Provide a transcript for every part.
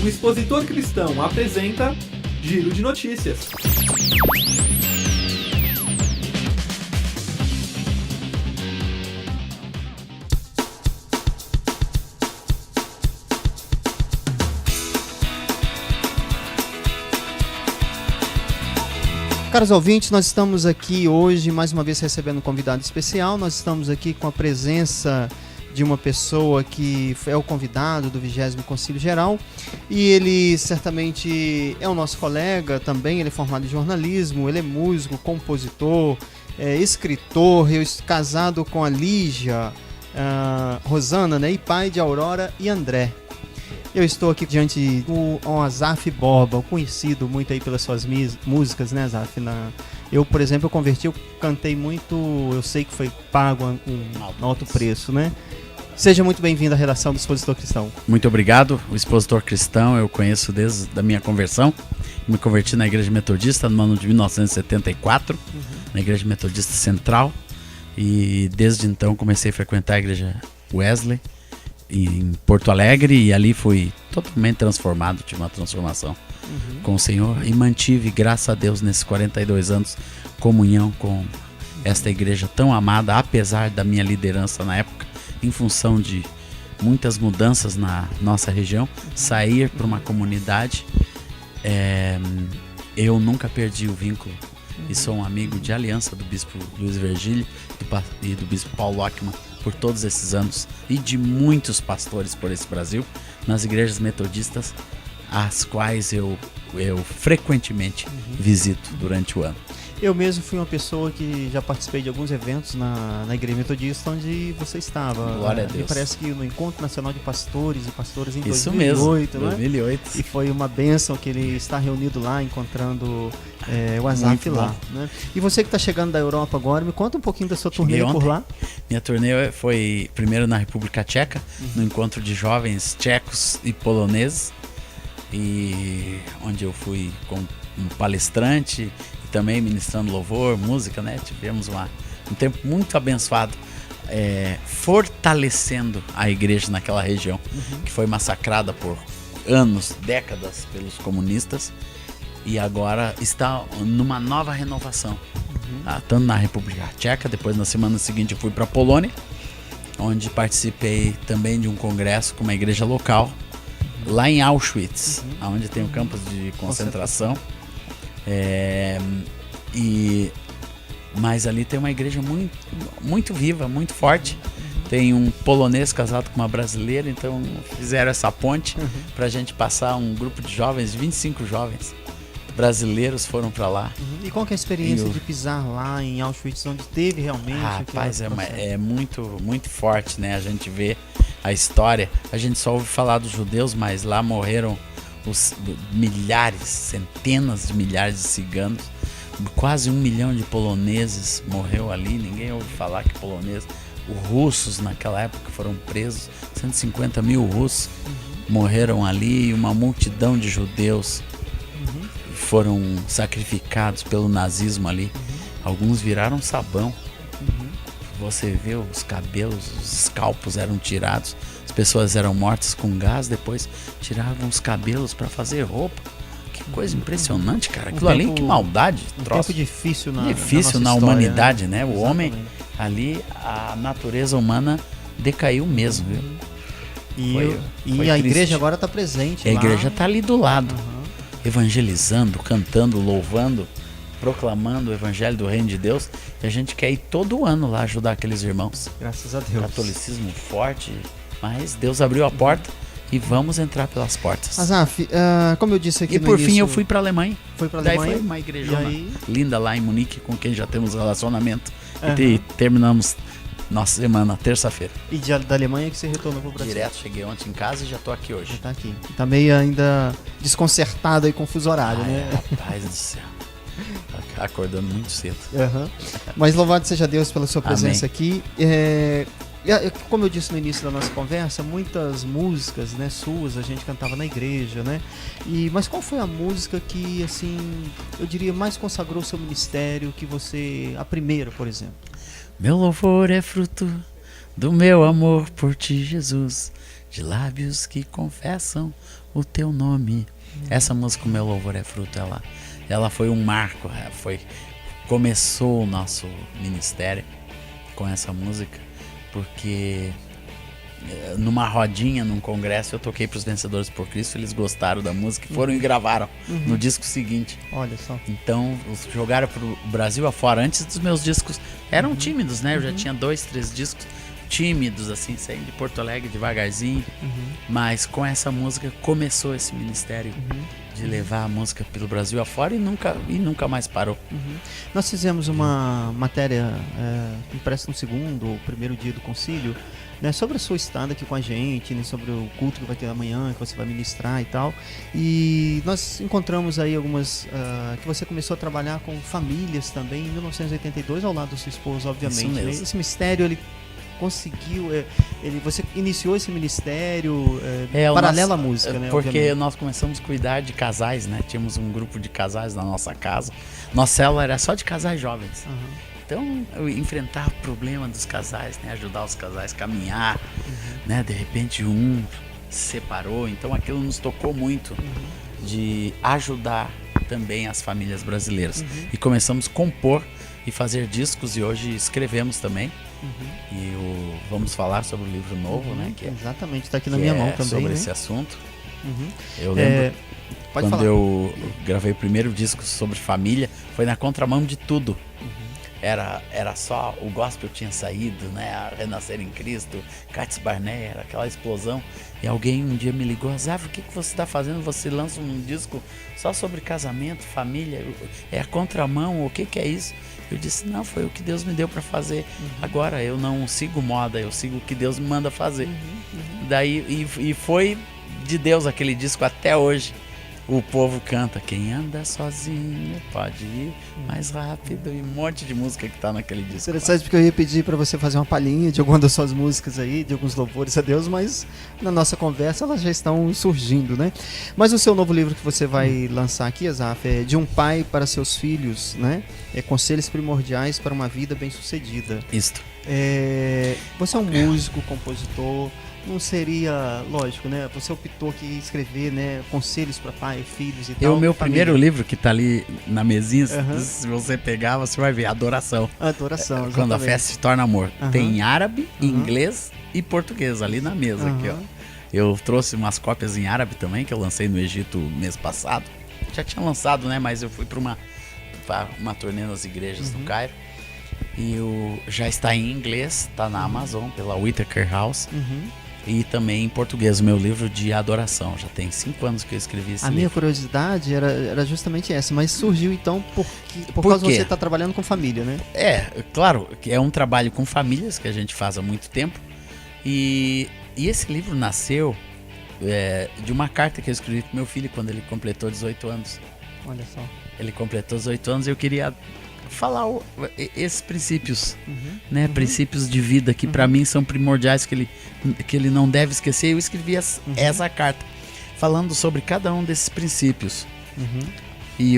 O Expositor Cristão apresenta Giro de Notícias. Caros ouvintes, nós estamos aqui hoje mais uma vez recebendo um convidado especial. Nós estamos aqui com a presença de uma pessoa que é o convidado do 20º Concílio Geral, e ele certamente é o nosso colega também. Ele é formado em jornalismo, ele é músico, compositor, escritor, casado com a Lígia, Rosana, né, e pai de Aurora e André. Eu estou aqui diante do Azaf Borba, conhecido muito aí pelas suas músicas, né, Azaf? Eu, por exemplo, eu cantei muito, eu sei que foi pago um alto preço, né? Seja muito bem-vindo à redação do Expositor Cristão. Muito obrigado. O Expositor Cristão eu conheço desde a minha conversão. Me converti na Igreja Metodista no ano de 1974, na Igreja Metodista Central. E desde então comecei a frequentar a Igreja Wesley em Porto Alegre, e ali fui totalmente transformado, tive uma transformação com o Senhor, e mantive, graças a Deus, nesses 42 anos, comunhão com esta igreja tão amada, apesar da minha liderança na época, em função de muitas mudanças na nossa região, sair para uma comunidade. Eu nunca perdi o vínculo e sou um amigo de aliança do Bispo Luiz Virgílio e do Bispo Paulo Lockman por todos esses anos, e de muitos pastores por esse Brasil, nas igrejas metodistas, as quais eu frequentemente visito durante o ano. Eu mesmo fui uma pessoa que já participei de alguns eventos na Igreja Metodista onde você estava. Glória a Deus. Me parece que no Encontro Nacional de Pastores e Pastoras em Isso 2008, mesmo, né? 2008. E foi uma bênção que ele está reunido lá, encontrando o Azaf lá, né? E você que está chegando da Europa agora, me conta um pouquinho da sua turnê por lá. Minha turnê foi primeiro na República Tcheca, no encontro de jovens tchecos e poloneses, e onde eu fui com um palestrante, também ministrando louvor, música, né? Tivemos um tempo muito abençoado, fortalecendo a igreja naquela região, que foi massacrada por anos, décadas pelos comunistas, e agora está numa nova renovação. Tanto na República Tcheca, depois na semana seguinte eu fui para a Polônia, onde participei também de um congresso com uma igreja local, lá em Auschwitz, onde tem o campus de concentração. Mas ali tem uma igreja muito, muito viva, muito forte. Tem um polonês casado com uma brasileira, então fizeram essa ponte pra gente passar. Um grupo de jovens, 25 jovens brasileiros foram pra lá. E qual que é a experiência de pisar lá em Auschwitz, onde teve realmente? Rapaz, é muito, muito forte, né? A gente vê a história, a gente só ouve falar dos judeus, mas lá morreram milhares, centenas de milhares de ciganos, quase 1 milhão de poloneses morreu ali. Ninguém ouve falar que poloneses. Os russos naquela época foram presos, 150 mil russos morreram ali, e uma multidão de judeus foram sacrificados pelo nazismo ali. Alguns viraram sabão. Você vê os cabelos, os escalpos eram tirados. As pessoas eram mortas com gás, depois tiravam os cabelos para fazer roupa. Que coisa impressionante, cara. Aquilo ali, que maldade. Tempo difícil na história, humanidade, né? O Exatamente. homem ali, a natureza humana decaiu mesmo, viu? E a igreja agora está presente. A igreja está ali do lado, evangelizando, cantando, louvando, proclamando o evangelho do reino de Deus. E a gente quer ir todo ano lá ajudar aqueles irmãos. Graças a Deus. Catolicismo forte, mas Deus abriu a porta e vamos entrar pelas portas. Azaf, como eu disse aqui e no por início, fim eu fui para a Alemanha. Foi para a Daí Alemanha? foi uma igreja linda lá em Munique, com quem já temos relacionamento. E terminamos nossa semana, terça-feira. E da Alemanha que você retornou para o Brasil? Direto, cheguei ontem em casa e já tô aqui hoje. Já tá aqui. Tá meio ainda desconcertado aí com o fuso horário, né? Rapaz do céu. Acordando muito cedo. Mas louvado seja Deus pela sua presença Amém. aqui. Como eu disse no início da nossa conversa, muitas músicas, né, suas a gente cantava na igreja, né? Mas qual foi a música que, assim, eu diria, mais consagrou o seu ministério, que você... A primeira, por exemplo? Meu louvor é fruto do meu amor por ti, Jesus. de lábios que confessam o teu nome. Essa música, O Meu Louvor é Fruto, ela foi um marco, começou o nosso ministério com essa música, porque numa rodinha, num congresso, eu toquei para os Vencedores por Cristo, eles gostaram da música e foram e gravaram no disco seguinte. Olha só. Então, jogaram pro Brasil afora. Antes dos meus discos eram tímidos, né? Eu já tinha 2, 3 discos tímidos, assim, saindo de Porto Alegre devagarzinho. Mas com essa música começou esse ministério de levar a música pelo Brasil afora e nunca mais parou. Nós fizemos uma matéria impressa no segundo ou primeiro dia do concílio, né, sobre a sua estada aqui com a gente, né, sobre o culto que vai ter amanhã, que você vai ministrar e tal. E nós encontramos aí algumas que você começou a trabalhar com famílias também em 1982, ao lado da sua esposa, obviamente. Isso mesmo. Né? Esse mistério, ele conseguiu, você iniciou esse ministério paralelo à música, né? Porque obviamente. nós começamos a cuidar de casais, né? Tínhamos um grupo de casais na nossa casa. Nossa célula era só de casais jovens. Então, eu enfrentava o problema dos casais, né? Ajudar os casais a caminhar, né? De repente um se separou, então aquilo nos tocou muito de ajudar também as famílias brasileiras. E começamos a compor e fazer discos, e hoje escrevemos também. E vamos falar sobre o livro novo, né? Que exatamente, está aqui na minha mão também. Sobre né? esse assunto. Eu lembro pode quando falar. eu gravei o primeiro disco sobre família, foi na contramão de tudo. Era só o gospel tinha saído, né? A Renascer em Cristo, Cátia Barnett, era aquela explosão. E alguém um dia me ligou: Azaf, o que você está fazendo? Você lança um disco só sobre casamento, família, é a contramão, o que é isso? Eu disse: não, foi o que Deus me deu para fazer. Agora eu não sigo moda, eu sigo o que Deus me manda fazer. Daí e foi de Deus aquele disco até hoje. O povo canta: quem anda sozinho pode ir mais rápido, e um monte de música que tá naquele disco. Interessante, porque eu ia pedir para você fazer uma palhinha de alguma das suas músicas aí, de alguns louvores a Deus, mas na nossa conversa elas já estão surgindo, né? Mas o seu novo livro que você vai lançar aqui, Azaf, é De um Pai para Seus Filhos, né? Conselhos Primordiais para uma Vida Bem-Sucedida. Isto. Você é um músico, compositor. Não seria, lógico, né? Você optou aqui em escrever, né? Conselhos para pai, filhos e tal. O meu família. primeiro livro que tá ali na mesinha, se você pegar, você vai ver Adoração. Adoração, exatamente. Quando a festa se torna amor. Tem em árabe, inglês e português ali na mesa. Aqui, ó. Eu trouxe umas cópias em árabe também, que eu lancei no Egito mês passado. Já tinha lançado, né? Mas eu fui para uma turnê nas igrejas do Cairo. E já está em inglês, está na Amazon, pela Whittaker House. E também em português, o meu livro de adoração. Já tem 5 anos que eu escrevi esse livro. Minha curiosidade era justamente essa, mas surgiu então por causa de você estar trabalhando com família, né? Claro, que é um trabalho com famílias que a gente faz há muito tempo. E esse livro nasceu de uma carta que eu escrevi para meu filho quando ele completou 18 anos. Olha só. Ele completou 18 anos e eu queria falar esses princípios, né? Princípios de vida que para mim são primordiais, que ele não deve esquecer. Eu escrevi essa carta falando sobre cada um desses princípios. E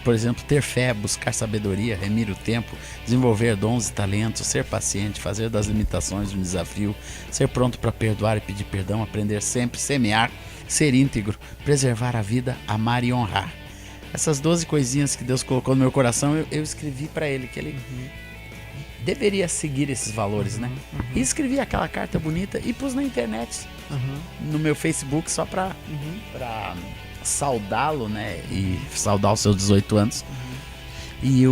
por exemplo, ter fé, buscar sabedoria, remir o tempo, desenvolver dons e talentos, ser paciente, fazer das limitações um desafio, ser pronto para perdoar e pedir perdão, aprender sempre, semear, ser íntegro, preservar a vida, amar e honrar. Essas 12 coisinhas que Deus colocou no meu coração, eu escrevi para ele, que ele deveria seguir esses valores, né? E escrevi aquela carta bonita e pus na internet, no meu Facebook, só para saudá-lo, né? E saudar os seus 18 anos. E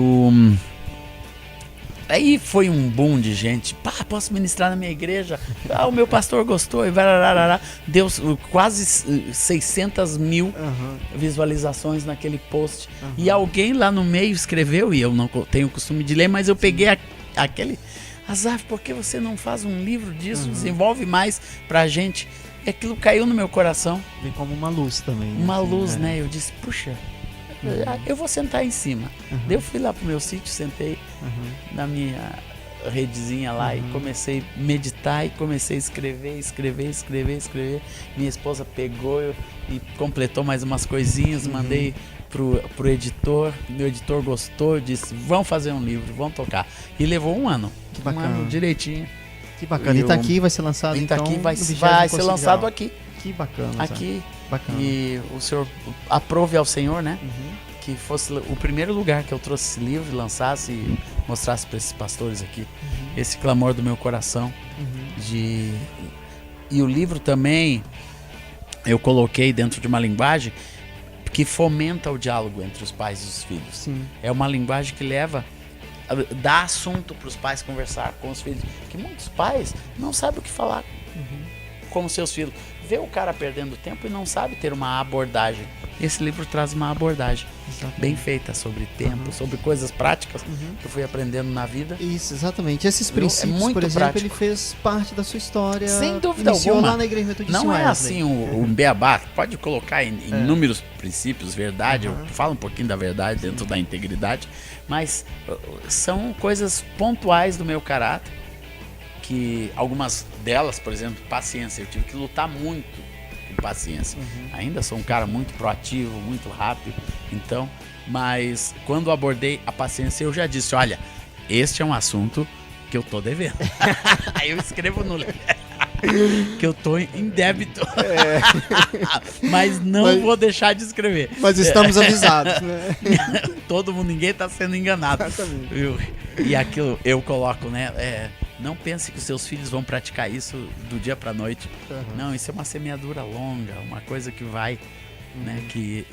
aí foi um boom de gente. Posso ministrar na minha igreja? O meu pastor gostou. E deu quase 600 mil visualizações naquele post. E alguém lá no meio escreveu, e eu não tenho o costume de ler, mas eu peguei aquele... Azaf, por que você não faz um livro disso? Desenvolve mais pra gente. E aquilo caiu no meu coração. Vem como uma luz também. Uma luz, né? Eu disse, puxa... eu vou sentar em cima. Daí eu fui lá pro meu sítio, sentei na minha redezinha lá e comecei a meditar e comecei a escrever. Minha esposa pegou e completou mais umas coisinhas, mandei pro editor. Meu editor gostou, disse: vamos fazer um livro, vamos tocar. E levou um ano. Que bacana. Um ano direitinho. Que bacana. E Itaqui vai ser lançado então Itaqui vai no 20º ser Conselho lançado Geral. aqui. Que bacana. Zaf. Aqui. Bacana. E o senhor aprove ao Senhor, né? Uhum. Que fosse o primeiro lugar que eu trouxe esse livro, lançasse e mostrasse para esses pastores aqui. Esse clamor do meu coração. Uhum. E o livro também eu coloquei dentro de uma linguagem que fomenta o diálogo entre os pais e os filhos. Sim. É uma linguagem que dá assunto para os pais conversar com os filhos. Que muitos pais não sabem o que falar com os seus filhos. Vê o cara perdendo tempo e não sabe ter uma abordagem. Esse livro traz uma abordagem Exatamente. bem feita sobre tempo, sobre coisas práticas que eu fui aprendendo na vida. Isso, exatamente. Esses princípios, muito por exemplo, prático. ele fez parte da sua história. Sem dúvida Iniciou alguma. lá na Igreja Metodista Não é Wesley. assim um beabá. Pode colocar em inúmeros princípios, verdade. Eu falo um pouquinho da verdade dentro da integridade. Mas são coisas pontuais do meu caráter. Que algumas delas, por exemplo, paciência. Eu tive que lutar muito com paciência. Ainda sou um cara muito proativo, muito rápido. Então, mas quando abordei a paciência, eu já disse, olha, este é um assunto que eu tô devendo. Aí eu escrevo no livro. Que eu tô em débito. Mas não vou deixar de escrever. Mas estamos avisados, né? Todo mundo, ninguém tá sendo enganado. Exatamente. E aquilo eu coloco, né? Não pense que os seus filhos vão praticar isso do dia pra noite. Não, isso é uma semeadura longa, uma coisa que vai, né? Que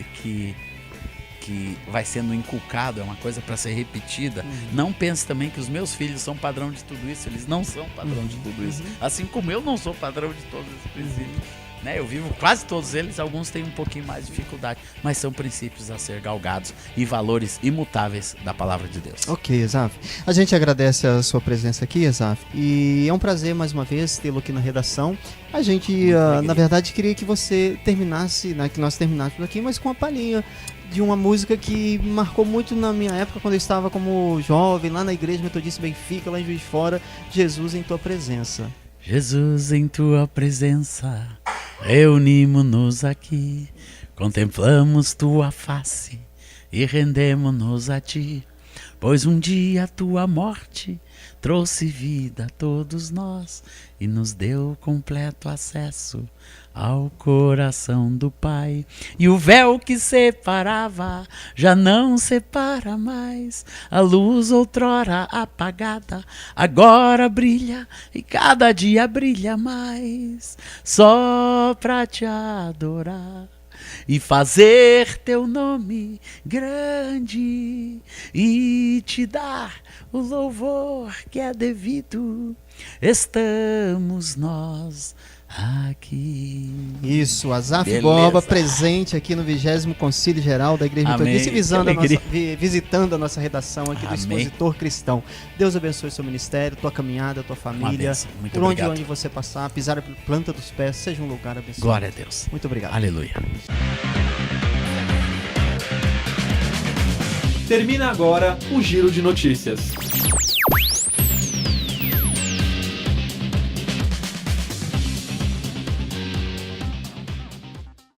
vai sendo inculcado, é uma coisa para ser repetida. Não pense também que os meus filhos são padrão de tudo isso, eles não são padrão de tudo isso. Assim como eu não sou padrão de todos esses princípios. Né? Eu vivo quase todos eles, alguns têm um pouquinho mais de dificuldade, mas são princípios a ser galgados e valores imutáveis da palavra de Deus. Ok, Exaf. A gente agradece a sua presença aqui, Exaf, e é um prazer mais uma vez tê-lo aqui na redação. A gente, na verdade, queria que você terminasse, né, que nós terminássemos aqui, mas com uma palhinha de uma música que marcou muito na minha época, quando eu estava como jovem, lá na Igreja Metodista Benfica, lá em Juiz de Fora, Jesus em Tua Presença. Jesus, em Tua presença, reunimos-nos aqui, contemplamos Tua face e rendemos-nos a Ti, pois um dia a Tua morte trouxe vida a todos nós e nos deu completo acesso ao coração do Pai. E o véu que separava já não separa mais. A luz outrora apagada agora brilha e cada dia brilha mais. Só pra te adorar e fazer teu nome grande e te dar o louvor que é devido, estamos nós aqui. Isso, Azaf Beleza. Borba presente aqui no 20º Concílio Geral da Igreja Amém. Metodista, Que visitando a nossa redação aqui do Amém. Expositor Cristão. Deus abençoe seu ministério, tua caminhada, tua família. bênção. Muito Por obrigado. onde você passar, pisar a planta dos pés, seja um lugar abençoado. Glória a Deus. Muito obrigado. Aleluia. Termina agora o Giro de Notícias.